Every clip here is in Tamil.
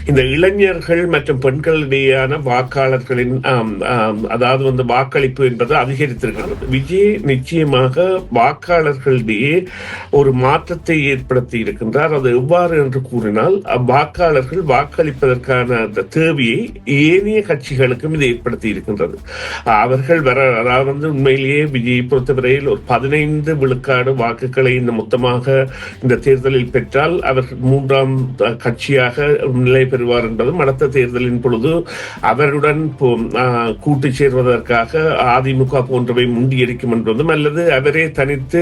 இந்த இளைஞர்கள் மற்றும் பெண்களிடையேயான வாக்காளர்களின் அதாவது வாக்களிப்பு என்பது அதிகரித்திருக்கிறது. விஜய் நிச்சயமாக வாக்காளர்களிடையே ஒரு மாற்றத்தை ஏற்படுத்தி இருக்கின்றார். அது எவ்வாறு என்று கூறினால், வாக்காளர்கள் வாக்களிப்பதற்கான அந்த தேவையை ஏனைய கட்சிகளுக்கும் இது ஏற்படுத்தி இருக்கின்றது. அவர்கள் அதாவது உண்மையிலேயே விஜய் பொறுத்தவரையில் ஒரு 15 விழுக்காடு வாக்குகளை மொத்தமாக இந்த தேர்தலில் பெற்றால் அவர் மூன்றாம் கட்சியாக நிலை பெறுவார் என்பதும், அடுத்த தேர்தலின் பொழுது அவருடன் கூட்டு சேர்வதற்காக அதிமுக போன்றவை முண்டியடிக்கும் என்பதும், அல்லது அவரே தனித்து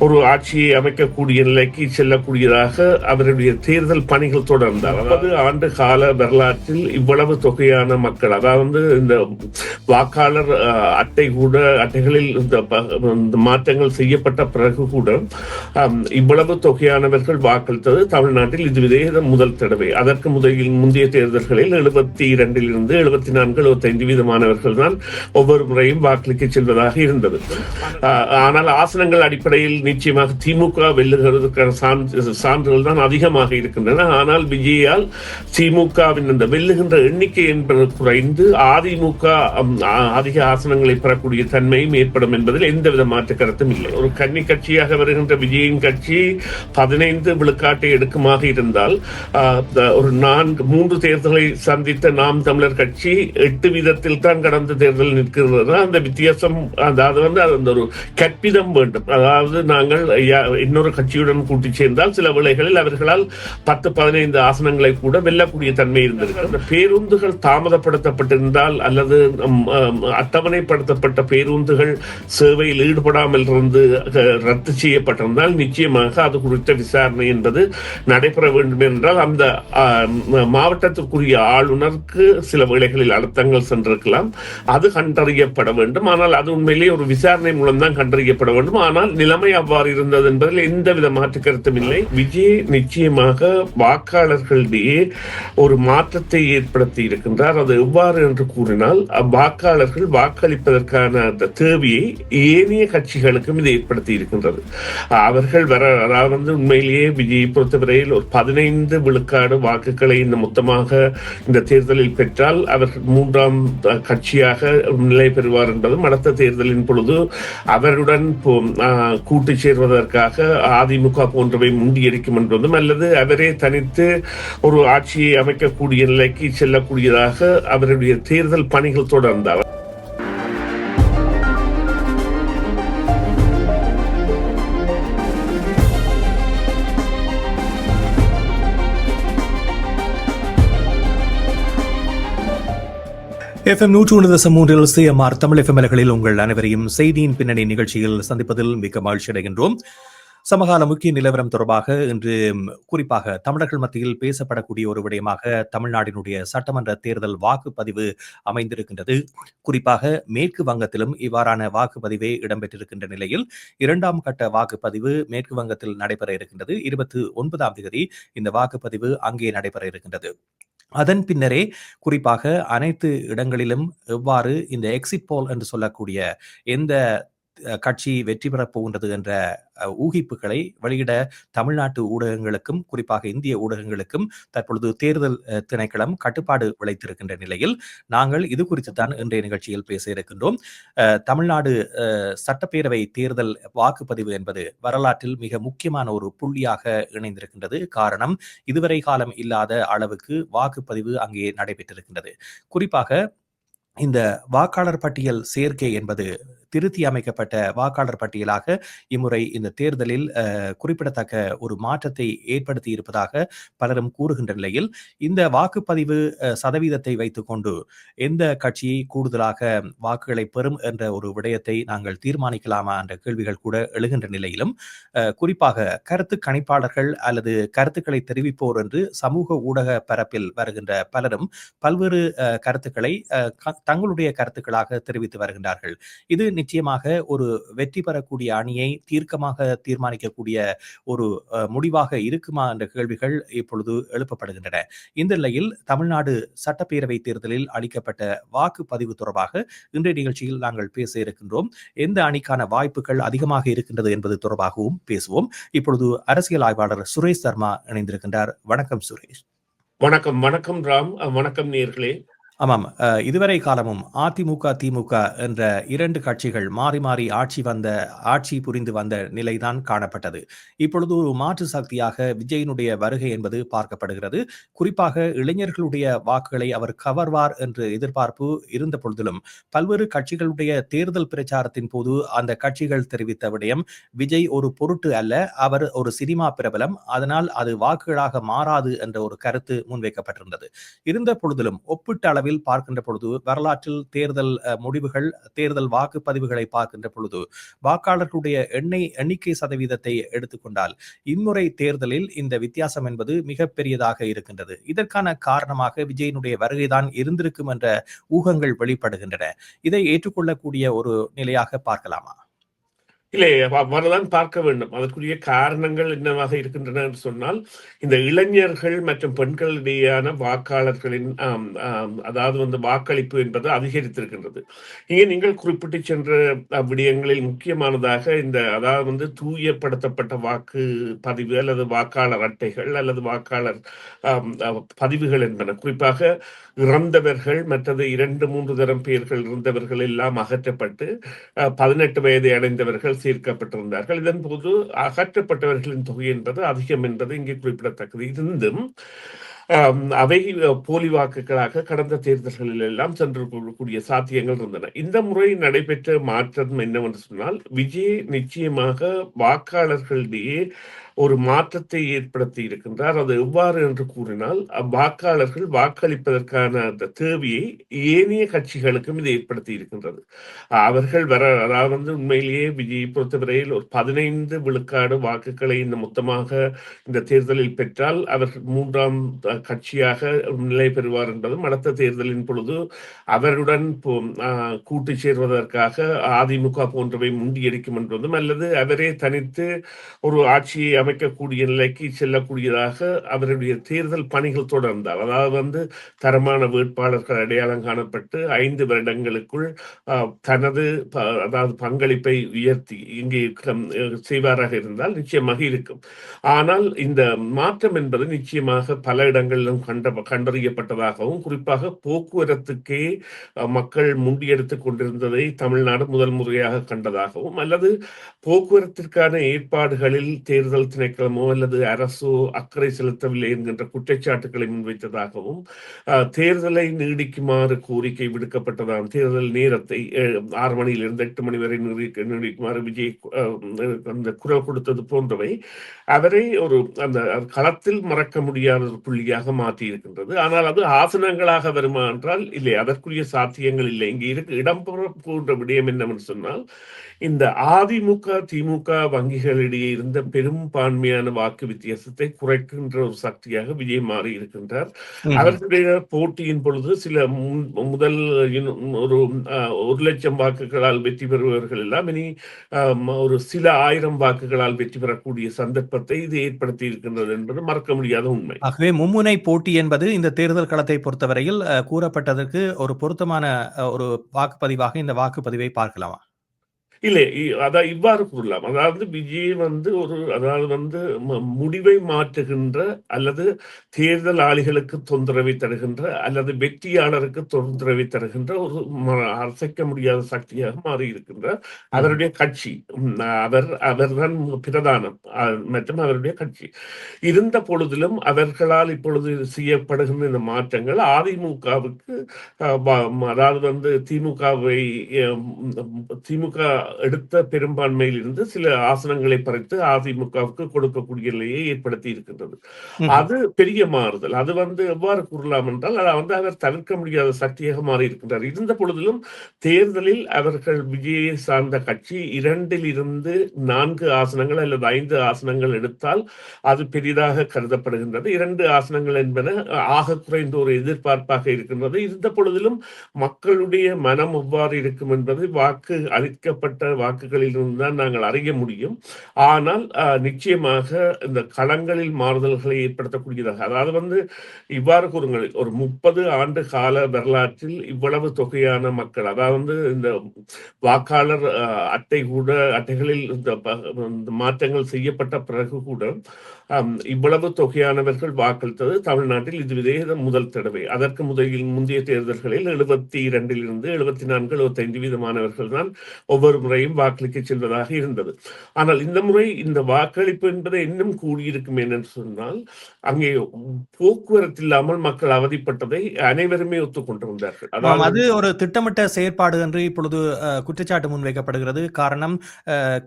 ஒரு ஆட்சியை அமைக்கக்கூடிய நிலைக்கு செல்லக்கூடியதாக அவருடைய தேர்தல் பணிகள் தொடர்ந்தார். 50 ஆண்டு கால வரலாற்றில் இவ்வளவு தொகையான மக்கள், அதாவது இந்த வாக்காளர் அட்டைகளில் இந்த மாற்றங்கள் செய்யப்பட்ட பிறகு கூட இவ்வளவு தொகையானவர்கள் வாக்களித்தது தமிழ்நாட்டில் இதுவே முதல் தடவை. அதற்கு முந்தைய தேர்தல்களில் 72 74 75 வீதமானவர்கள் தான் ஒவ்வொரு முறையும் வாக்களிக்க செல்வதாக இருந்தது. ஆனால் ஆசனங்கள் அடிப்படையில் நிச்சயமாக திமுக வெல்லுகிறதுக்கான சான்றுகள் தான் அதிகமாக இருக்கின்றன. ஆனால் விஜயால் திமுகவின் அந்த வெல்லுகின்ற எண்ணிக்கை என்பது குறைந்து அதிமுக அதிக ஆசனங்களை பெறக்கூடிய தன்மையும் ஏற்படும் என்பதில் எந்தவித மாற்று கருத்தும் இல்லை. ஒரு கன்னி கட்சியாக வருகின்ற விஜயின் கட்சி 15 விழுக்காட்டை எடுக்குமாக இருந்தால், ஒரு 3 தேர்தலை சந்தித்த நாம் தமிழர் கட்சி 8 வீதத்தில் தான் கடந்த தேர்தல் நிற்கிறது. அந்த வித்தியாசம், அதாவது அந்த ஒரு கற்பிதம் வேண்டும். அதாவது நாங்கள் இன்னொரு கட்சியுடன் கூட்டி சேர்ந்தால் சில வேளைகளில் அவர்களால் 10-15 ஆசனங்களை கூட வெல்லக்கூடிய தன்மை இருந்திருக்கு. அந்த பேருந்துகள் தாமதப்படுத்தப்பட்டிருந்தால் அல்லது அட்டவணைப்படுத்தப்பட்ட பேருந்துகள் சேவையில் ஈடுபடாமல் இருந்து ரத்து செய்யப்பட்டிருந்தால் நிச்சயமாக அது குறித்த விசாரணை என்பது நடைபெற வேண்டும் என்றால் அந்த மாவட்டத்திற்குரிய ஆளுநருக்கு சில வேளைகளில் அழுத்தங்கள் சென்றிருக்கலாம். அது கண்டறியப்பட வேண்டும். ஆனால் அது உண்மையிலேயே ஒரு விசாரணை மூலம் தான் கண்டறியப்பட வேண்டும். ஆனால் நிலைமை அவ்வாறு இருந்தது என்பதில் எந்தவித மாற்று கருத்தும் இல்லை. விஜய் நிச்சயமாக வாக்காளர்களிடையே ஒரு மாற்றத்தை ஏற்படுத்தி இருக்கின்றார். அது எவ்வாறு என்று கூறினால், வாக்காளர்கள் வாக்களிப்பதற்கான அந்த தேவையை ஏனைய கட்சிகளுக்கும் இது ஏற்படுத்தி இருக்கின்றது. அவர்கள் அதாவது உண்மையிலேயே விஜய் பொறுத்தவரையில் ஒரு 15 விழுக்காடு வாக்குகளை மொத்தமாக இந்த தேர்தலில் பெற்றால் அவர் மூன்றாம் கட்சியாக நிலை பெறுவார் என்பதும், அடுத்த தேர்தலின் பொழுது அவருடன் கூட்டு சேர்வதற்காக அதிமுக போன்றவை முண்டியடிக்கும் என்பதும், அல்லது அவரே தனித்து ஒரு ஆட்சியை அமைக்கக்கூடிய நிலைக்கு செல்லக்கூடியதாக அவருடைய தேர்தல் பணிகள் தொடர்ந்தார். FM 101.3 CMR தமிழ் எஃப்எம்களில் உங்கள் அனைவரையும் செய்தியின் பின்னணி நிகழ்ச்சியில் சந்திப்பதில் மிக மகிழ்ச்சி அடைகின்றோம். சமகால முக்கிய நிலவரம் தொடர்பாக இன்று குறிப்பாக தமிழர்கள் மத்தியில் பேசப்படக்கூடிய ஒரு விடயமாக தமிழ்நாட்டினுடைய சட்டமன்ற தேர்தல் வாக்குப்பதிவு அமைந்திருக்கின்றது. குறிப்பாக மேற்கு வங்கத்திலும் இவ்வாறான வாக்குப்பதிவே இடம்பெற்றிருக்கின்ற நிலையில் 2ஆம் கட்ட வாக்குப்பதிவு மேற்கு வங்கத்தில் நடைபெற இருக்கின்றது. 29ஆம் தேதி இந்த வாக்குப்பதிவு அங்கே நடைபெற இருக்கின்றது. அதன் பின்னரே குறிப்பாக அனைத்து இடங்களிலும் எவ்வாறு இந்த எக்ஸிட் போல் என்று சொல்லக்கூடிய எந்த கட்சி வெற்றி பெறப் போகின்றது என்ற ஊகிப்புகளை வெளியிட தமிழ்நாட்டு ஊடகங்களுக்கும் குறிப்பாக இந்திய ஊடகங்களுக்கும் தற்பொழுது தேர்தல் திணைக்களம் கட்டுப்பாடு விளைத்திருக்கின்ற நிலையில் நாங்கள் இது குறித்து தான் இன்றைய நிகழ்ச்சியில் பேச இருக்கின்றோம். தமிழ்நாடு சட்டப்பேரவை தேர்தல் வாக்குப்பதிவு என்பது வரலாற்றில் மிக முக்கியமான ஒரு புள்ளியாக இணைந்திருக்கின்றது. காரணம், இதுவரை காலம் இல்லாத அளவுக்கு வாக்குப்பதிவு அங்கே நடைபெற்றிருக்கின்றது. குறிப்பாக இந்த வாக்காளர் பட்டியல் சேர்க்கை என்பது திருத்தி அமைக்கப்பட்ட வாக்காளர் பட்டியலாக இம்முறை இந்த தேர்தலில் குறிப்பிடத்தக்க ஒரு மாற்றத்தை ஏற்படுத்தி இருப்பதாக பலரும் கூறுகின்ற நிலையில் இந்த வாக்குப்பதிவு சதவீதத்தை வைத்துக்கொண்டு எந்த கட்சியை கூடுதலாக வாக்குகளை பெறும் என்ற ஒரு விடயத்தை நாங்கள் தீர்மானிக்கலாமா என்ற கேள்விகள் கூட எழுகின்ற நிலையிலும் குறிப்பாக கருத்து கணிப்பாளர்கள் அல்லது கருத்துக்களை தெரிவிப்போர் என்று சமூக ஊடக பரப்பில் வருகின்ற பலரும் பல்வேறு கருத்துக்களை தங்களுடைய கருத்துக்களாக தெரிவித்து வருகின்றார்கள். இது நிச்சயமாக ஒரு வெற்றி பெறக்கூடிய அணியை தீர்க்கமாக தீர்மானிக்கக்கூடிய ஒரு முடிவாக இருக்குமா என்ற கேள்விகள் இப்பொழுது எழுப்பப்படுகின்றன. இந்த நிலையில் தமிழ்நாடு சட்டப்பேரவை தேர்தலில் அளிக்கப்பட்ட வாக்குப்பதிவு தொடர்பாக இன்றைய நிகழ்ச்சியில் நாங்கள் பேச இருக்கின்றோம். எந்த அணிக்கான வாய்ப்புகள் அதிகமாக இருக்கின்றது என்பது தொடர்பாகவும் பேசுவோம். இப்பொழுது அரசியல் ஆய்வாளர் சுரேஷ் சர்மா இணைந்திருக்கின்றார். வணக்கம் சுரேஷ். வணக்கம், வணக்கம் ராம். வணக்கம் நேயர்களே. ஆமாம். இதுவரை காலமும் அதிமுக, திமுக என்ற 2 கட்சிகள் மாறி மாறி ஆட்சி புரிந்து வந்த நிலைதான் காணப்பட்டது. இப்பொழுது ஒரு மாற்று சக்தியாக விஜயினுடைய வருகை என்பது பார்க்கப்படுகிறது. குறிப்பாக இளைஞர்களுடைய வாக்குகளை அவர் கவர்வார் என்ற எதிர்பார்ப்பு இருந்த பொழுதிலும், பல்வேறு கட்சிகளுடைய தேர்தல் பிரச்சாரத்தின் போது அந்த கட்சிகள் தெரிவித்த விடயம், விஜய் ஒரு பொருட்டு அல்ல, அவர் ஒரு சினிமா பிரபலம். அதனால் அது வாக்குகளாக மாறாது என்ற ஒரு கருத்து முன்வைக்கப்பட்டிருந்தது. இருந்த பொழுதிலும் ஒப்பிட்ட அளவில் பார்க்கின்ற பொழுது வரலாற்றில் தேர்தல் முடிவுகள், தேர்தல் வாக்குப்பதிவுகளை பார்க்கின்ற பொழுது வாக்காளர்களுடைய எண்ணிக்கை சதவீதத்தை எடுத்துக்கொண்டால் இம்முறை தேர்தலில் இந்த வித்தியாசம் என்பது மிக பெரியதாக இருக்கின்றது. இதற்கான காரணமாக விஜயனுடைய வருகைதான் இருந்திருக்கும் என்ற ஊகங்கள் வெளிப்படுகின்றன. இதை ஏற்றுக்கொள்ளக்கூடிய ஒரு நிலையாக பார்க்கலாமா? இல்லை, வரதான் பார்க்க வேண்டும். அதற்குரிய காரணங்கள் என்னவாக இருக்கின்றன என்று சொன்னால், இந்த இளைஞர்கள் மற்றும் பெண்களிடையேயான வாக்காளர்களின் அதாவது வந்து வாக்களிப்பு என்பது அதிகரித்திருக்கின்றது. இங்கே நீங்கள் குறிப்பிட்டு சென்ற விடயங்களில் முக்கியமானதாக இந்த அதாவது வந்து தூயப்படுத்தப்பட்ட வாக்கு பதிவு அல்லது வாக்காளர் அட்டைகள் அல்லது வாக்காளர் பதிவுகள் என்பன. குறிப்பாக இறந்தவர்கள், மற்றது 2, 3 தரம் பெயர்கள் இருந்தவர்கள் எல்லாம் அகற்றப்பட்டு 18 வயதை அடைந்தவர்கள் சேர்க்கப்பட்டிருந்தார்கள். இதன் போது அகற்றப்பட்டவர்களின் தொகை என்பது அதிகம் என்பது இங்கே குறிப்பிடத்தக்கது. இருந்தும் அவை போலி வாக்குகளாக கடந்த தேர்தல்களில் எல்லாம் சென்று கொள்ளக்கூடிய சாத்தியங்கள் இருந்தன. இந்த முறை நடைபெற்ற மாற்றம் என்னவென்று சொன்னால், விஜய் நிச்சயமாக வாக்காளர்களிடையே ஒரு மாற்றத்தை ஏற்படுத்தி இருக்கின்றார். அது எவ்வாறு என்று கூறினால், வாக்காளர்கள் வாக்களிப்பதற்கான அந்த தேவையை ஏனைய கட்சிகளுக்கும் இது ஏற்படுத்தி இருக்கின்றது. அவர்கள் அதாவது வந்து உண்மையிலேயே விஜயை பொறுத்தவரையில் ஒரு 15 விழுக்காடு வாக்குகளை மொத்தமாக இந்த தேர்தலில் பெற்றால் அவர்கள் 3ஆம் கட்சியாக நிலை பெறுவார் என்பதும், அடுத்த தேர்தலின் பொழுது அவருடன் கூட்டு சேர்வதற்காக அதிமுக போன்றவை முண்டியடிக்கும் என்பதும், அல்லது அவரே தனித்து ஒரு ஆட்சியை அமைக்கக்கூடிய நிலைக்கு செல்லக்கூடியதாக அவருடைய தேர்தல் பணிகள் தொடர்ந்தார். அதாவது வந்து தரமான வேட்பாளர்கள் அடையாளம் காணப்பட்டு 5 வருடங்களுக்குள் தனது அதாவது பங்களிப்பை உயர்த்தி இங்கே செய்வாராக இருந்தால் நிச்சயமாக இருக்கும். ஆனால் இந்த மாற்றம் என்பது நிச்சயமாக பல இடங்களிலும் கண்டறியப்பட்டதாகவும், குறிப்பாக போக்குவரத்துக்கே மக்கள் முண்டியெடுத்துக் கொண்டிருந்ததை தமிழ்நாடு முதல் முறையாக கண்டதாகவும், அல்லது போக்குவரத்திற்கான ஏற்பாடுகளில் தேர்தல் திணைக்களமோ அல்லது அரசோ அக்கறை செலுத்தவில்லை என்கின்ற குற்றச்சாட்டுகளை முன்வைத்ததாகவும், தேர்தலை நீடிக்குமாறு கோரிக்கை விடுக்கப்பட்டதாம். தேர்தல் நேரத்தை 6 மணியிலிருந்து 8 மணி வரை நீடிக்குமாறு விஜய் அந்த குரல் கொடுத்தது போன்றவை அவரை ஒரு அந்த களத்தில் மறக்க முடியாத ஒரு புள்ளியாக மாற்றி இருக்கின்றது. ஆனால் அது ஆசனங்களாக வருமா என்றால் இல்லை, அதற்குரிய சாத்தியங்கள் இல்லை. இங்கே இடம்பெற போன்ற விடயம் என்னவென்று சொன்னால், இந்த அதிமுக திமுக வங்கிகளிடையே இருந்த பெரும்பான்மையான வாக்கு வித்தியாசத்தை குறைக்கின்ற ஒரு சக்தியாக விஜய் மாறி இருக்கின்றார். அவர்களுடைய போட்டியின் பொழுது சில முதல் ஒரு 1,00,000 வாக்குகளால் வெற்றி பெறுபவர்கள் எல்லாம் இனி ஒரு சில 1000 வாக்குகளால் வெற்றி பெறக்கூடிய சந்தர்ப்பத்தை இது ஏற்படுத்தி இருக்கின்றது என்பது மறக்க முடியாத உண்மை. ஆகவே மும்முனை போட்டி என்பது இந்த தேர்தல் களத்தை பொறுத்தவரையில் கூறப்பட்டதற்கு ஒரு பொருத்தமான ஒரு வாக்குப்பதிவாக இந்த வாக்குப்பதிவை பார்க்கலாமா? இல்லை, அதான் இவ்வாறு கூறலாம். அதாவது விஜய் வந்து அதாவது வந்து முடிவை மாற்றுகின்ற அல்லது தேர்தல் ஆளிகளுக்கு தொந்தரவை தருகின்ற அல்லது வெற்றியாளருக்கு தொந்தரவை தருகின்ற ஒரு அசைக்க முடியாத சக்தியாக மாறி இருக்கின்ற அவருடைய கட்சி. அவர்தான் பிரதானம் மற்றும் அவருடைய கட்சி. இருந்த பொழுதிலும் அவர்களால் இப்பொழுது செய்யப்படுகின்ற இந்த மாற்றங்கள் அதிமுகவுக்கு அதாவது வந்து திமுக எடுத்த பெரும்பான்மையில் இருந்து சில ஆசனங்களை பறித்து அதிமுகவுக்கு கொடுக்கக்கூடிய நிலையை ஏற்படுத்தி இருக்கின்றது. அது பெரிய மாறுதல். அது வந்து எவ்வாறு கூறலாம் என்றால், அதை வந்து அவர் தவிர்க்க முடியாத சக்தியாக மாறி இருக்கின்றார். இருந்த பொழுதிலும் தேர்தலில் அவர்கள் விஜயை சார்ந்த கட்சி 2 4 ஆசனங்கள் அல்லது 5 ஆசனங்கள் எடுத்தால் அது பெரிதாக கருதப்படுகின்றது. 2 ஆசனங்கள் என்பன ஆக குறைந்த ஒரு எதிர்பார்ப்பாக இருக்கின்றது. இருந்த பொழுதிலும் மக்களுடைய மனம் எவ்வாறு இருக்கும் என்பது வாக்கு அளிக்கப்பட்ட வாக்குகளில் இருந்து தான் நாங்கள் அறிய முடியும். ஆனால் நிச்சயமாக இந்த களங்களில் மாறுதல்களை ஏற்படுத்தக்கூடியதாக, அதாவது வந்து இவ்வாறு கூறுங்கள், ஒரு 30 ஆண்டு கால வரலாற்றில் இவ்வளவு தொகையான மக்கள், அதாவது இந்த வாக்காளர் அட்டைகளில் இந்த மாற்றங்கள் செய்யப்பட்ட பிறகு கூட இவ்வளவு தொகையானவர்கள் வாக்களித்தது தமிழ்நாட்டில் இதுவே முதல் தடவை. அதற்கு முந்தைய தேர்தல்களில் 72லிருந்து 74 75% தான் ஒவ்வொரு முறையும் வாக்களிக்க செல்வதாக இருந்தது. ஆனால் இந்த முறை இந்த வாக்களிப்பு என்பது இன்னும் கூடியிருக்கும் என்று சொன்னால், அங்கே போக்குவரத்து இல்லாமல் மக்கள் அவதிப்பட்டதை அனைவருமே ஒத்துக்கொண்டிருந்தார்கள். அது அதாவது ஒரு திட்டமிட்ட செயற்பாடு என்று இப்பொழுது குற்றச்சாட்டு முன்வைக்கப்படுகிறது. காரணம்,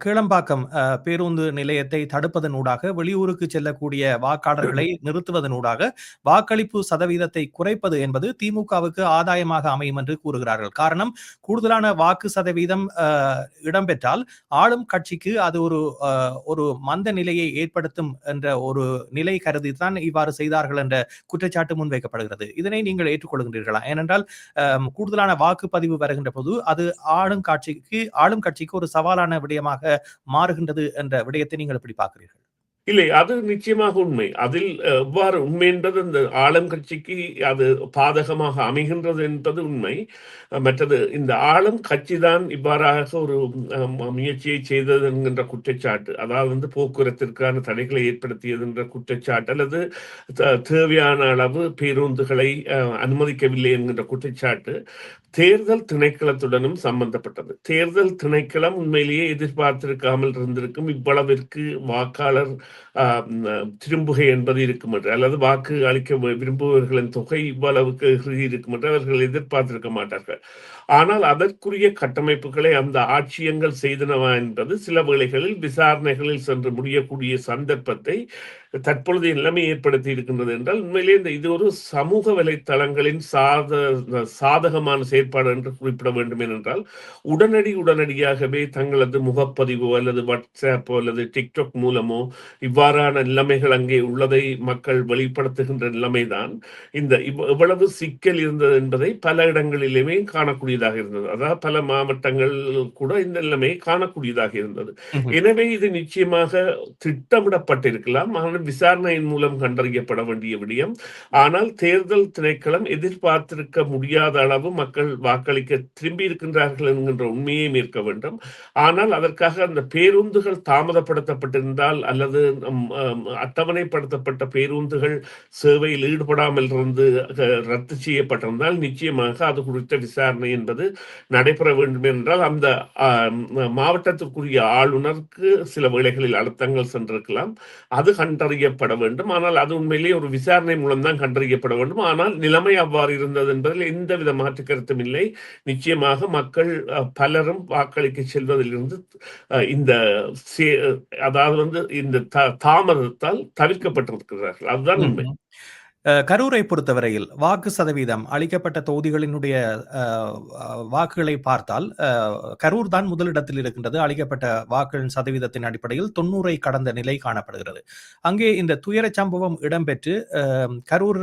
கீழம்பாக்கம் பேருந்து நிலையத்தை தடுப்பதனூடாக வெளியூருக்கு செல்லக்கூடிய வாக்காளர்களை நிறுத்துவதனூடாக வாக்களிப்பு சதவீதத்தை குறைப்பது என்பது திமுகவுக்கு ஆதாயமாக அமையும் என்று கூறுகிறார்கள். காரணம், கூடுதலான வாக்கு சதவீதம் இடம்பெற்றால் ஆளும் கட்சிக்கு அது ஒரு மந்த நிலையை ஏற்படுத்தும் என்ற ஒரு நிலை கருதித்தான் இவ்வாறு செய்தார்கள் என்ற குற்றச்சாட்டு முன்வைக்கப்படுகிறது. இதனை நீங்கள் ஏற்றுக்கொள்கின்றீர்களா? ஏனென்றால் கூடுதலான வாக்குப்பதிவு வருகின்ற போது அது ஆளும் கட்சிக்கு ஒரு சவாலான விடயமாக மாறுகின்றது என்ற விடயத்தை நீங்கள் எப்படி பார்க்கிறீர்கள்? இல்லை, அது நிச்சயமாக உண்மை. அதில் எவ்வாறு உண்மை என்பது இந்த ஆளும் கட்சிக்கு அது பாதகமாக அமைகின்றது என்பது உண்மை. மற்றது இந்த ஆளும் கட்சி தான் இவ்வாறாக ஒரு முயற்சியை செய்தது என்கின்ற குற்றச்சாட்டு, அதாவது வந்து போக்குவரத்திற்கான தடைகளை ஏற்படுத்தியது என்ற குற்றச்சாட்டு, அல்லது தேவையான அளவு பேருந்துகளை அனுமதிக்கவில்லை என்கின்ற குற்றச்சாட்டு தேர்தல் திணைக்களத்துடனும் சம்பந்தப்பட்டது. தேர்தல் திணைக்களம் உண்மையிலேயே எதிர்பார்த்திருக்காமல் இருந்திருக்கும் இவ்வளவிற்கு வாக்காளர் திரும்புகை என்பது இருக்கும் என்று, அல்லது வாக்கு அளிக்க விரும்புபவர்களின் தொகை இவ்வளவுக்கு இருக்கும் என்று அவர்கள் எதிர்பார்த்திருக்க மாட்டார்கள். ஆனால் அதற்குரிய கட்டமைப்புகளை அந்த ஆட்சியங்கள் செய்தனவா என்பது சில வேளைகளில் விசாரணைகளில் சென்று முடியக்கூடிய சந்தர்ப்பத்தை தற்பொழுது எல்லாமே ஏற்படுத்தி இருக்கின்றது என்றால், உண்மையிலே இது ஒரு சமூக வலைத்தளங்களின் சாதகமான செயற்பாடு என்று குறிப்பிட வேண்டும். ஏனென்றால் உடனடியாகவே தங்களது முகப்பதிவோ அல்லது வாட்ஸ்அப்போ அல்லது டிக்டாக் மூலமோ இவ்வாறான நிலைமைகள் அங்கே உள்ளதை மக்கள் வெளிப்படுத்துகின்ற நிலைமைதான் இந்த இவ்வளவு சிக்கல் இருந்தது என்பதை பல இடங்களிலுமே காணக்கூடியதாக இருந்தது. அதாவது பல மாவட்டங்கள் கூட இந்த நிலைமையை காணக்கூடியதாக இருந்தது. எனவே இது நிச்சயமாக திட்டமிடப்பட்டிருக்கலாம், ஆனால் விசாரணையின் மூலம் கண்டறியப்பட வேண்டிய விடயம். ஆனால் தேர்தல் திணைக்களம் எதிர்பார்த்திருக்க முடியாத அளவு மக்கள் வாக்களிக்க திரும்பி இருக்கின்றார்கள் என்கின்ற உண்மையை ஏற்க வேண்டும். ஆனால் அதற்காக அந்த பேருந்துகள் தாமதப்படுத்தப்பட்டிருந்தால் அல்லது அட்டவணைப்படுத்தப்பட்ட பேருந்துகள் சேவையில் ஈடுபடாமல் இருந்து ரத்து செய்யப்பட்டிருந்தால் நிச்சயமாக அது குறித்த விசாரணை என்பது நடைபெற வேண்டும். என்றால் அந்த மாவட்டத்திற்குரிய ஆளுநருக்கு சில வேளைகளில் அழுத்தங்கள் சென்றிருக்கலாம், அது கண்டறியப்பட வேண்டும். ஆனால் அது உண்மையிலேயே ஒரு விசாரணை மூலம் தான் கண்டறியப்பட வேண்டும். ஆனால் நிலைமை அவ்வாறு இருந்தது என்பதில் எந்தவித மாற்று கருத்தும் இல்லை. நிச்சயமாக மக்கள் பலரும் வாக்களிக்க செல்வதிலிருந்து இந்த அதாவது வந்து இந்த தாமதத்தால் தவிர்க்கப்பட்டிருக்கிறார்கள். அதுதான் உண்மை. கரூரை பொறுத்தவரையில் வாக்கு சதவீதம் அளிக்கப்பட்ட தொகுதிகளினுடைய வாக்குகளை பார்த்தால் கரூர் தான் முதலிடத்தில் இருக்கின்றது. அளிக்கப்பட்ட வாக்குகளின் சதவீதத்தின் அடிப்படையில் 90 கடந்த நிலை காணப்படுகிறது. அங்கே இந்த துயர சம்பவம் இடம்பெற்று கரூர்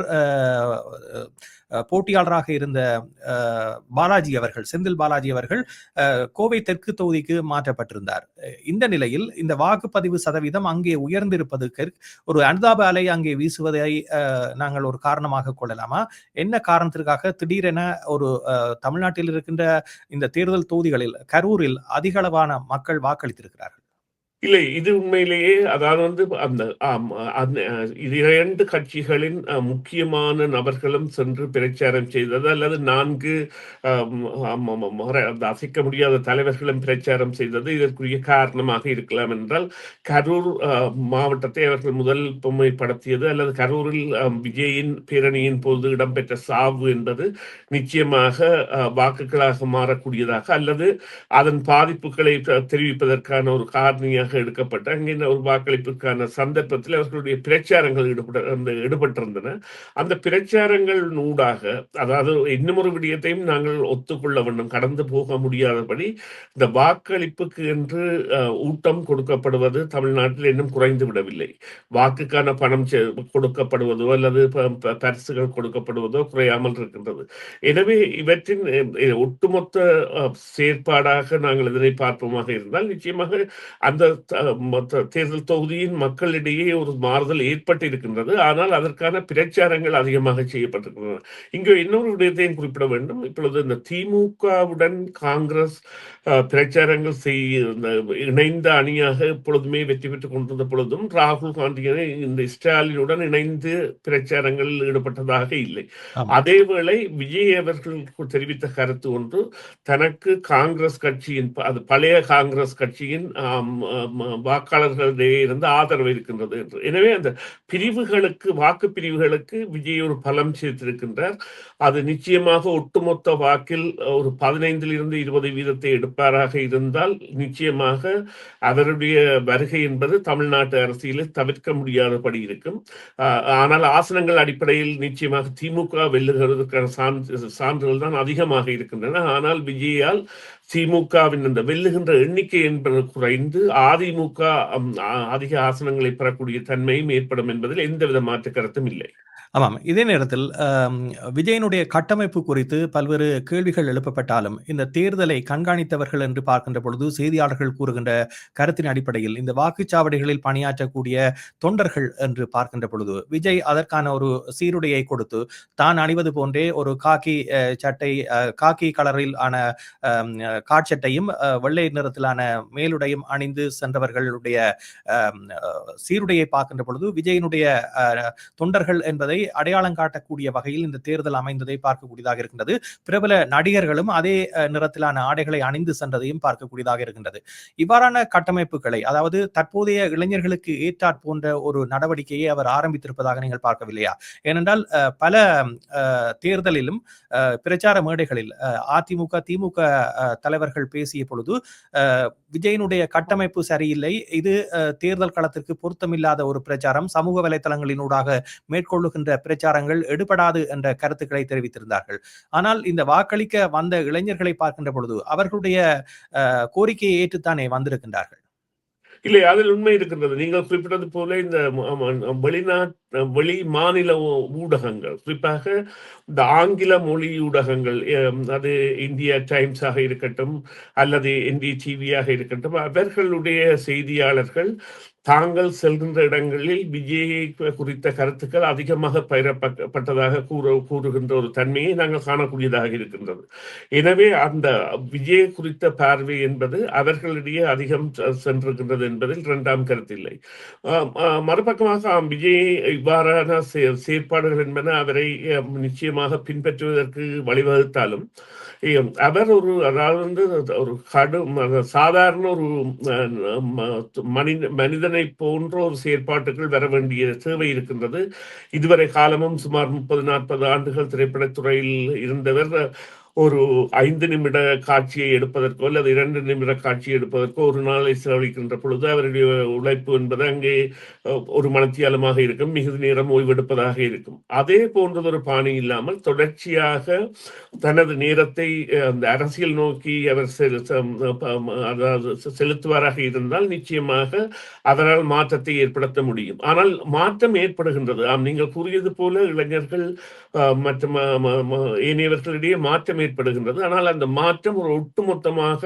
போட்டியாளராக இருந்த செந்தில் பாலாஜி அவர்கள் கோவை தெற்கு தொகுதிக்கு மாற்றப்பட்டிருந்தார். இந்த நிலையில் இந்த வாக்குப்பதிவு சதவீதம் அங்கே உயர்ந்திருப்பதற்கு ஒரு அனுதாப அலை அங்கே வீசுவதை நாங்கள் ஒரு காரணமாக கொள்ளலாமா? என்ன காரணத்திற்காக திடீரென ஒரு தமிழ்நாட்டில் இருக்கின்ற இந்த தேர்தல் தொகுதிகளில் கரூரில் அதிக அளவான மக்கள் வாக்களித்திருக்கிறார்கள்? இல்லை, இது உண்மையிலேயே அதாவது வந்து அந்த இது 2 கட்சிகளின் முக்கியமான நபர்களும் சென்று பிரச்சாரம் செய்தது, அல்லது 4 அசைக்க முடியாத தலைவர்களும் பிரச்சாரம் செய்தது இதற்குரிய காரணமாக இருக்கலாம். என்றால் கரூர் மாவட்டத்தை அவர்கள் முதல் பொம்மைப்படுத்தியது, அல்லது கரூரில் விஜயின் பேரணியின் போது இடம்பெற்ற சாவு என்பது நிச்சயமாக வாக்குகளாக மாறக்கூடியதாக அல்லது அதன் பாதிப்புகளை தெரிவிப்பதற்கான ஒரு காரணியாக எடுக்கப்பட்ட அங்கே ஒரு வாக்களிப்புக்கான சந்தர்ப்பத்தில் அவர்களுடைய பிரச்சாரங்கள் ஈடுபட்டிருந்தன. அந்த பிரச்சாரங்கள் ஊடாக, அதாவது இன்னும் ஒரு விடயத்தையும் நாங்கள் ஒத்துக்கொள்ள வேண்டும், கடந்து போக முடியாதபடி இந்த வாக்களிப்புக்கு என்று ஊட்டம் கொடுக்கப்படுவது தமிழ்நாட்டில் இன்னும் குறைந்து விடவில்லை. வாக்குக்கான பணம் கொடுக்கப்படுவதோ அல்லது பரிசுகள் கொடுக்கப்படுவதோ குறையாமல் இருக்கின்றது. எனவே இவற்றின் ஒட்டுமொத்த செயற்பாடாக நாங்கள் இதனை பார்ப்போமாக இருந்தால் நிச்சயமாக அந்த தேர்தல் தொகுதியின் மக்களிடையே ஒரு மாறுதல் ஏற்பட்டு இருக்கின்றது. ஆனால் அதற்கான பிரச்சாரங்கள் அதிகமாக செய்யப்பட்டிருக்கின்றன. இங்கு இன்னொரு விடயத்தையும் குறிப்பிட வேண்டும். இப்பொழுது இந்த திமுகவுடன் காங்கிரஸ் பிரச்சாரங்கள் இணைந்த அணியாக எப்பொழுதுமே வெற்றி பெற்றுக் கொண்டிருந்த பொழுதும் ராகுல் காந்தியை இந்த ஸ்டாலினுடன் இணைந்து பிரச்சாரங்களில் ஈடுபட்டதாக இல்லை. அதேவேளை விஜய் அவர்கள் தெரிவித்த கருத்து ஒன்று, தனக்கு காங்கிரஸ் கட்சியின், அது பழைய காங்கிரஸ் கட்சியின் வாக்காளர்களிடையே இருந்து ஆதரவு இருக்கின்றது என்று. எனவே அந்த பிரிவுகளுக்கு, வாக்கு பிரிவுகளுக்கு விஜய் ஒரு பலம் சேர்த்திருக்கின்றார். அது நிச்சயமாக ஒட்டுமொத்த வாக்கில் ஒரு 15% எடுப்பாராக இருந்தால் நிச்சயமாக அவருடைய வருகை என்பது தமிழ்நாட்டு அரசியலில் தவிர்க்க முடியாதபடி இருக்கும். ஆனால் ஆசனங்கள் அடிப்படையில் நிச்சயமாக திமுக வெல்லுகிறதுக்கான சான்றுகள் தான் அதிகமாக இருக்கின்றன. ஆனால் விஜயால் திமுகவின் அந்த வெல்லுகின்ற எண்ணிக்கை என்பது குறைந்து அதிமுக அதிக ஆசனங்களை பெறக்கூடிய தன்மையும் ஏற்படும் என்பதில் எந்தவித மாற்று கருத்தும் இல்லை. ஆமாம். இதே நேரத்தில் விஜயனுடைய கட்டமைப்பு குறித்து பல்வேறு கேள்விகள் எழுப்பப்பட்டாலும் இந்த தேர்தலை கண்காணித்தவர்கள் என்று பார்க்கின்ற பொழுது செய்தியாளர்கள் கூறுகின்ற கருத்தின் அடிப்படையில் இந்த வாக்குச்சாவடிகளில் பணியாற்றக்கூடிய தொண்டர்கள் என்று பார்க்கின்ற பொழுது விஜய் அதற்கான ஒரு சீருடையை கொடுத்து தான் அணிவது போன்றே ஒரு காக்கி சட்டை, காக்கி கலரில் ஆன காட்சட்டையும் வெள்ளை நிறத்திலான மேலுடையும் அணிந்து சென்றவர்களுடைய சீருடையை பார்க்கின்ற பொழுது விஜயனுடைய தொண்டர்கள் என்பதை அடையாளம் காட்டக்கூடிய வகையில் இந்த தேர்தல் அமைந்ததை பார்க்கக்கூடியதாக இருக்கின்றது. பிரபல நடிகர்களும் அதே நிறத்திலான ஆடைகளை அணிந்து சென்றதையும் பார்க்கக்கூடியதாக இருக்கின்றது. இவ்வாறான கட்டமைப்புகளை, அதாவது தற்போதைய இளைஞர்களுக்கு ஏற்றாற் போன்ற ஒரு நடவடிக்கையை அவர் ஆரம்பித்திருப்பதாக நீங்கள் பார்க்கவில்லையா? ஏனென்றால் பல தேர்தலிலும் பிரச்சார மேடைகளில் அதிமுக திமுக தலைவர்கள் பேசிய பொழுது விஜயனுடைய கட்டமைப்பு சரியில்லை, இது தேர்தல் களத்திற்கு பொருத்தமில்லாத ஒரு பிரச்சாரம், சமூக வலைதளங்களினூடாக மேற்கொள்ளுகின்ற பிரச்சாரங்கள் எடுபடாது என்ற கருத்துக்களை தெரிவித்திருந்தார்கள். ஆனால் இந்த வாக்களிக்க வந்த இளைஞர்களை பார்க்கின்ற பொழுது அவர்களுடைய கோரிக்கையை ஏற்றுத்தானே வந்திருக்கின்றார்கள். இல்லை, அதில் உண்மை இருக்கின்றது. நீங்கள் குறிப்பிட்டது போல இந்த வெளி மாநில ஊடகங்கள், குறிப்பாக இந்த ஆங்கில மொழி ஊடகங்கள், அது இந்தியா டைம்ஸாக இருக்கட்டும் அல்லது NDTV-யாக இருக்கட்டும், அவர்களுடைய செய்தியாளர்கள் தாங்கள் செல்கின்ற இடங்களில் விஜயை குறித்த கருத்துக்கள் அதிகமாக பயிரப்பட்டதாக கூறுகின்ற ஒரு தன்மையை நாங்கள் காணக்கூடியதாக இருக்கின்றது. எனவே அந்த விஜய் குறித்த பார்வை என்பது அவர்களிடையே அதிகம் சென்றிருக்கின்றது என்பதில் இரண்டாம் கருத்தில்லை. மறுபக்கமாக விஜய் இவ்வாறான செயற்பாடுகள் என்பன அவரை நிச்சயமாக பின்பற்றுவதற்கு வழிவகுத்தாலும் அவர் ஒரு கடும் சாதாரண ஒரு மனிதனை போன்ற ஒரு செயற்பாட்டுகள் வர வேண்டிய தேவை இருக்கின்றது. இதுவரை காலமும் சுமார் 30-40 ஆண்டுகள் திரைப்படத்துறையில் இருந்தவர் ஒரு 5 நிமிட காட்சியை எடுப்பதற்கோ அல்லது 2 நிமிட காட்சியை எடுப்பதற்கோ ஒரு நாளை செலவழிக்கின்ற பொழுது அவருடைய உழைப்பு என்பது அங்கே ஒரு மனத்தியாலமாக இருக்கும், மிகுதி நேரம் ஓய்வெடுப்பதாக இருக்கும். அதே போன்றதொரு பாணி இல்லாமல் தொடர்ச்சியாக தனது நேரத்தை அந்த அரசியல் நோக்கி அவர் செலுத்துவாராக இருந்தால் நிச்சயமாக அதனால் மாற்றத்தை ஏற்படுத்த முடியும். ஆனால் மாற்றம் ஏற்படுகின்றது. நீங்கள் கூறியது போல இளைஞர்கள் மற்றும் ஏனையவர்களிடையே மாற்றம் ஏற்படுகின்றது. ஆனால் அந்த மாற்றம் ஒரு ஒட்டுமொத்தமாக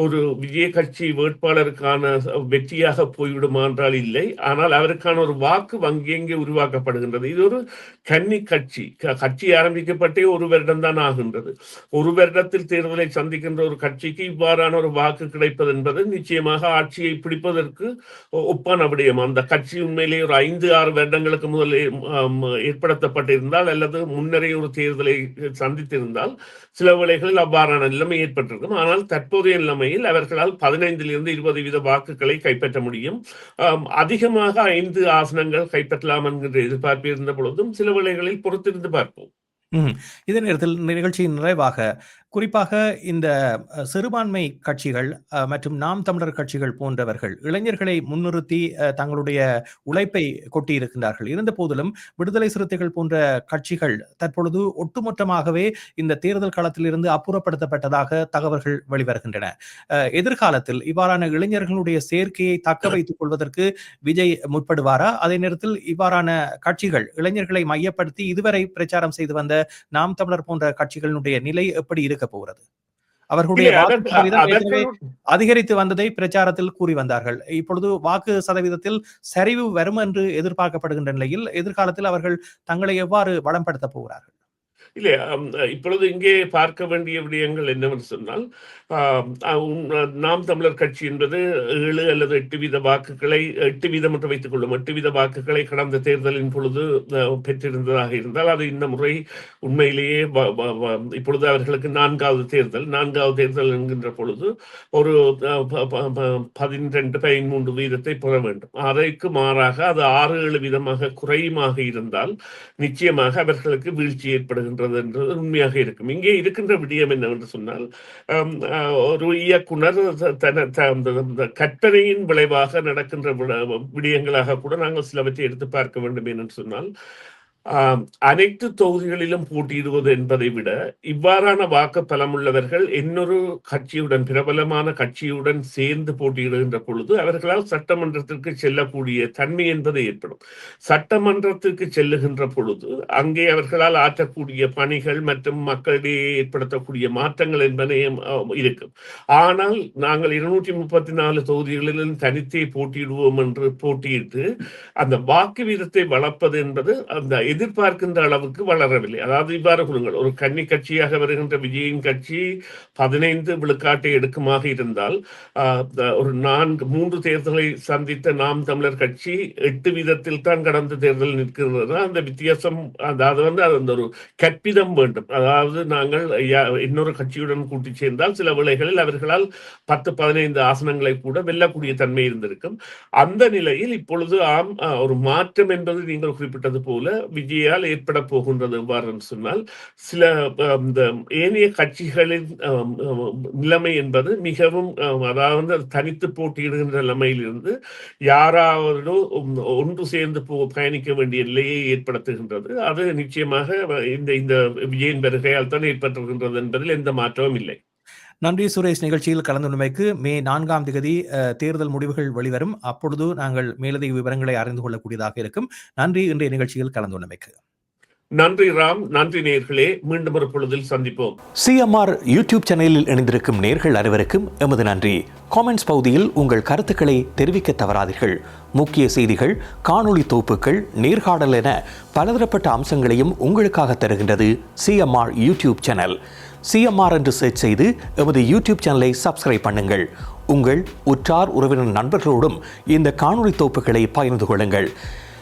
ஒரு விஜய கட்சி வேட்பாளருக்கான வெற்றியாக போய்விடுமா என்றால் இல்லை. ஆனால் அவருக்கான ஒரு வாக்கு வங்கி எங்கே உருவாக்கப்படுகின்றது. இது ஒரு கன்னி கட்சி. கட்சி ஆரம்பிக்கப்பட்டே ஒரு வருடம் தான் ஆகின்றது. ஒரு வருடத்தில் தேர்தலை சந்திக்கின்ற ஒரு கட்சிக்கு இவ்வாறான ஒரு வாக்கு கிடைப்பது என்பது நிச்சயமாக ஆட்சியை பிடிப்பதற்கு ஒப்பான விடயம். அந்த கட்சி உண்மையிலே ஒரு 5-6 வருடங்களுக்கு முதல் ஏற்படுத்தப்பட்டிருந்தால் அல்லது முன்னரே ஒரு தேர்தலை சந்தித்திருந்தால் சில வேளைகளில் அவ்வாறான நிலைமை ஏற்பட்டிருக்கும். ஆனால் தற்போதைய நிலைமையில் அவர்களால் 15-20% வாக்குகளை கைப்பற்ற முடியும். அதிகமாக 5 ஆசனங்கள் கைப்பற்றலாம் என்கின்ற எதிர்பார்ப்பு இருந்த பொழுதும் சில வேளைகளில் பொறுத்திருந்து பார்ப்போம். இதே நேரத்தில் நிகழ்ச்சியின் நிறைவாக குறிப்பாக இந்த சிறுபான்மை கட்சிகள் மற்றும் நாம் தமிழர் கட்சிகள் போன்றவர்கள் இளைஞர்களை முன்னிறுத்தி தங்களுடைய உழைப்பை கொட்டியிருக்கின்றார்கள். இருந்த போதிலும் விடுதலை சிறுத்தைகள் போன்ற கட்சிகள் தற்பொழுது ஒட்டுமொத்தமாகவே இந்த தேர்தல் களத்திலிருந்து அப்புறப்படுத்தப்பட்டதாக தகவல்கள் வெளிவருகின்றன. எதிர்காலத்தில் இவ்வாறான இளைஞர்களுடைய சேர்க்கையை தக்க வைத்துக் கொள்வதற்கு விஜய் முற்படுவாரா? அதே நேரத்தில் இவ்வாறான கட்சிகள் இளைஞர்களை மையப்படுத்தி இதுவரை பிரச்சாரம் செய்து வந்த நாம் தமிழர் போன்ற கட்சிகளுடைய நிலை எப்படி இருக்க போகிறது? அவர்களுடைய வாக்கு சதவீதம் ஏற்கனவே அதிகரித்து வந்ததை பிரச்சாரத்தில் கூறி வந்தார்கள். இப்பொழுது வாக்கு சதவீதத்தில் சரிவு வரும் என்று எதிர்பார்க்கப்படுகின்ற நிலையில் எதிர்காலத்தில் அவர்கள் தங்களை எவ்வாறு வளம்படுத்தப் போகிறார்கள்? இல்லை, இப்பொழுது இங்கே பார்க்க வேண்டிய விடயங்கள் என்னவென்று சொன்னால், நாம் தமிழர் கட்சி என்பது 7 அல்லது 8 வீத வாக்குகளை 8 வீதம் என்று வைத்துக் கொள்ளும் 8 வீத வாக்குகளை கடந்த தேர்தலின் பொழுது பெற்றிருந்ததாக இருந்தால், அது இந்த முறை உண்மையிலேயே இப்பொழுது அவர்களுக்கு 4வது தேர்தல் என்கின்ற பொழுது ஒரு 12-13 வீதத்தை பெற வேண்டும். அதற்கு மாறாக அது 6-7 வீதமாக குறையுமாக இருந்தால் நிச்சயமாக அவர்களுக்கு வீழ்ச்சி ஏற்படுகின்றது என்றது உண்மையாக இருக்கும். இங்கே இருக்கின்ற விடயம் என்னவென்று சொன்னால், ஒரு இயக்குனர் கற்பனையின் விளைவாக நடக்கின்ற விடயங்களாக கூட நாங்கள் சிலவற்றை எடுத்து பார்க்க வேண்டும் என்று சொன்னால், அனைத்து தொகுதிகளிலும் போட்டியிடுவது என்பதை விட இவ்வாறான வாக்கு பலமுள்ளவர்கள் இன்னொரு கட்சியுடன், பிரபலமான கட்சியுடன் சேர்ந்து போட்டியிடுகின்ற பொழுது அவர்களால் சட்டமன்றத்திற்கு செல்லக்கூடிய தன்மை என்பது ஏற்படும். சட்டமன்றத்திற்கு செல்லுகின்ற பொழுது அங்கே அவர்களால் ஆற்றக்கூடிய பணிகள் மற்றும் மக்களிடையே ஏற்படுத்தக்கூடிய மாற்றங்கள் என்பதையும் இருக்கும். ஆனால் நாங்கள் 234 தொகுதிகளிலும் தனித்தே போட்டியிடுவோம் என்று போட்டியிட்டு அந்த வாக்கு வீதத்தை வளர்ப்பது என்பது அந்த எதிர்பார்க்கின்ற அளவுக்கு வளரவில்லை. அதாவது இவ்வாறு கூறுங்கள், ஒரு கன்னி கட்சியாக வருகின்ற விஜயின் கட்சி 15 விழுக்காட்டை எடுக்குமாக இருந்தால், ஒரு 3 தேர்தலை சந்தித்த நாம் தமிழர் கட்சி 8 வீதத்தில் தான் கடந்த தேர்தல் நிற்கிறது. அந்த வித்தியாசம், அதாவது அந்த ஒரு கற்பிதம் வேண்டும். அதாவது நாங்கள் இன்னொரு கட்சியுடன் கூட்டி சேர்ந்தால் சில வேளைகளில் அவர்களால் 10-15 ஆசனங்களை கூட வெல்லக்கூடிய தன்மை இருந்திருக்கும். அந்த நிலையில் இப்பொழுது ஒரு மாற்றம் என்பது நீங்கள் குறிப்பிட்டது போல விஜயால் ஏற்பட போகின்றது. எவ்வாறு சொன்னால், சில ஏனைய கட்சிகளின் நிலைமை என்பது மிகவும், அதாவது தனித்து போட்டியிடுகின்ற நிலைமையிலிருந்து யாராவது ஒன்று சேர்ந்து பயணிக்க வேண்டிய நிலையை ஏற்படுத்துகின்றது. அது நிச்சயமாக இந்த விஜயின் வருகையால் தான் ஏற்பட்டிருக்கின்றது என்பதில் எந்த மாற்றமும் இல்லை. நன்றி சுரேஷ். நிகழ்ச்சியில் கலந்துள்ளமைக்கு. மே 4ஆம் தேதி தேர்தல் முடிவுகள் வெளிவரும். அப்பொழுது நாங்கள் மேலதிக விவரங்களை அறிந்து கொள்ளக்கூடியதாக இருக்கும். நன்றி இன்றைய நிகழ்ச்சியில் கலந்துள்ளமைக்கு. நன்றி ராம். நன்றி நேயர்களே. மீண்டும் ஒரு பொழுதில் சந்திப்போம். CMR யூடியூப் சேனலில் இணைந்திருக்கும் நேயர்கள் அனைவருக்கும் எமது நன்றி. காமெண்ட்ஸ் பகுதியில் உங்கள் கருத்துக்களை தெரிவிக்க தவறாதீர்கள். முக்கிய செய்திகள், காணொளி தொகுப்புகள், நேர்காணல் என பலதரப்பட்ட அம்சங்களையும் உங்களுக்காக தருகின்றது CMR யூடியூப் சேனல். CMR என்று சர்ச் செய்து எமது யூடியூப் சேனலை சப்ஸ்கிரைப் பண்ணுங்கள். உங்கள் உற்றார் உறவினர் நண்பர்களோடும் இந்த காணொளி தொகுப்புகளை பகிர்ந்து கொள்ளுங்கள்.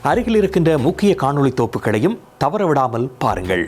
அருகில் இருக்கின்ற முக்கிய காணொளி தொகுப்புகளையும் தவறவிடாமல் பாருங்கள்.